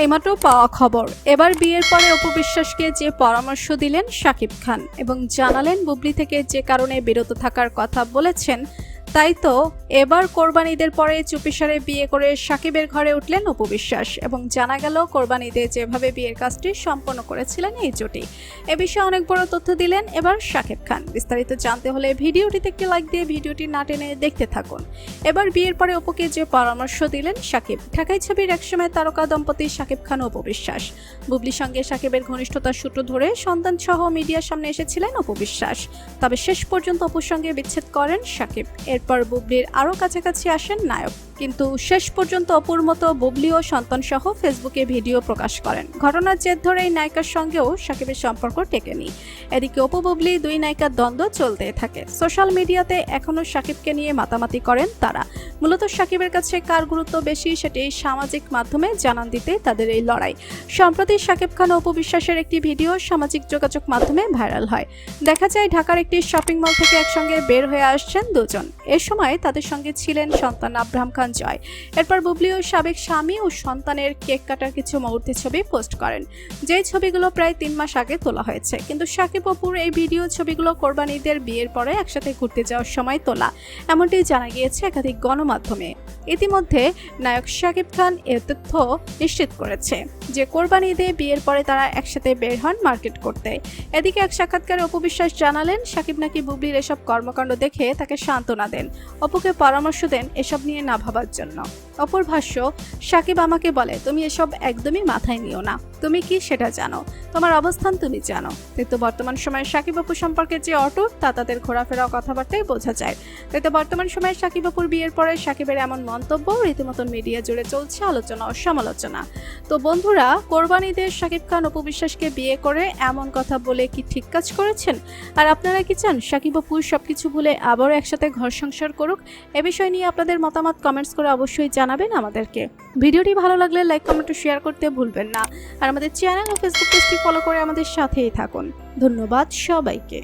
এইমাত্র পাওয়া খবর, এবার বিয়ের পরে অপু বিশ্বাসকে যে পরামর্শ দিলেন শাকিব খান এবং জানালেন বুবলি থেকে যে কারণে বিরত থাকার কথা বলেছেন, তাই তো এবার কোরবান ঈদের পরে চুপিসারে বিয়ে করে শাকিবের ঘরে উঠলেন অপু বিশ্বাস এবং জানা গেল কোরবান ঈদে যেভাবে বিয়ের কাজটি সম্পন্ন করেছিলেন এই জুটি। এ বিষয়ে অনেক বড় তথ্য দিলেন এবার শাকিব খান। বিস্তারিত জানতে হলে ভিডিওটিতে একটি লাইক দিয়ে ভিডিওটি না টেনে দেখতে থাকুন। এবার বিয়ের পরে অপুকে যে পরামর্শ দিলেন শাকিব। ঢাকাই ছবির একসময় তারকা দম্পতি শাকিব খান ও অপু বিশ্বাস। বুবলির সঙ্গে শাকিবের ঘনিষ্ঠতার সূত্র ধরে সন্তান সহ মিডিয়ার সামনে এসেছিলেন অপু বিশ্বাস। তবে শেষ পর্যন্ত অপুর সঙ্গে বিচ্ছেদ করেন শাকিব। এরপর বুবলির আরও কাছাকাছি আসেন নায়ক, কিন্তু শেষ পর্যন্ত অপুর মতো বুবলিও সন্তান সহ ফেসবুকে ভিডিও প্রকাশ করেন। ঘটনার জের ধরে এই নায়িকার সঙ্গেও শাকিবের সম্পর্ক টেকেনি। এদিকে অপু বুবলি দুই নায়িকার দ্বন্দ্ব চলতে থাকে। সোশ্যাল মিডিয়াতে এখনও শাকিবকে নিয়ে মাতামাতি করেন তারা। মূলত শাকিবের কাছে কার গুরুত্ব বেশি সেটি সামাজিক মাধ্যমে জানান দিতে তাদের এই লড়াই। সম্প্রতি শাকিব খান ও অপু বিশ্বাসের একটি ভিডিও সামাজিক যোগাযোগ মাধ্যমে ভাইরাল হয়। দেখা যায় ঢাকার একটি শপিং মল থেকে একসঙ্গে বের হয়ে আসছেন দুজন। এ সময় তাদের সঙ্গে ছিলেন সন্তান আব্রাহাম খান জয়। এরপর বুবলি ও সাবেক স্বামী ও সন্তানের কেক কাটার কিছু মুহূর্তের ছবি পোস্ট করেন, যে ছবিগুলো প্রায় 3 মাস আগে তোলা হয়েছে। কিন্তু শাকিব অপুর এই ভিডিও ছবিগুলো কোরবান ঈদের বিয়ের পরে একসাথে ঘুরতে যাওয়ার সময় তোলা, এমনটি জানা গিয়েছে একাধিক গণমাধ্যমে। ইতিমধ্যে নায়ক শাকিব খান এ তথ্য নিশ্চিত করেছে যে কোরবান ঈদে বিয়ের পরে তারা একসাথে বের হন মার্কেট করতে। এদিকে এক সাক্ষাৎকারে অপু বিশ্বাস জানালেন শাকিব নাকি বুবলির এসব কর্মকাণ্ড দেখে তাকে সান্ত্বনা দেন, অপুকে পরামর্শ দেন এসব নিয়ে না ভাবার জন্য। অপুর ভাষ্য, শাকিব আমাকে বলে তুমি এসব একদমই মাথায় নিও না, তুমি কি সেটা জানো, তোমার অবস্থান তুমি জানো। কিন্তু বর্তমান সময়ে শাকিব অপু সম্পর্কে যে অটুট তা তাদের ঘোরাফেরা কথাবার্তায় বোঝা যায়। কিন্তু বর্তমান সময়ে শাকিব অপুর বিয়ের পরে শাকিবের এমন মন্তব্য রীতিমতো মিডিয়া জুড়ে চলছে আলোচনা ও সমালোচনা। তো বন্ধুরা, কোরবান ঈদে শাকিব খান অপু বিশ্বাসকে বিয়ে করে এমন কথা বলে কি ঠিক কাজ করেছেন? আর আপনারা কি চান শাকিব অপু সবকিছু ভুলে আবারও একসাথে ঘর সংসার করুক? এ বিষয় নিয়ে আপনাদের মতামত কমেন্টস করে অবশ্যই জানাবেন আমাদেরকে। ভিডিওটি ভালো লাগলে লাইক কমেন্ট ও শেয়ার করতে ভুলবেন না। আর আমাদের চ্যানেল ও ফেসবুক পেজটি ফলো করে আমাদের সাথেই থাকুন। ধন্যবাদ সবাইকে।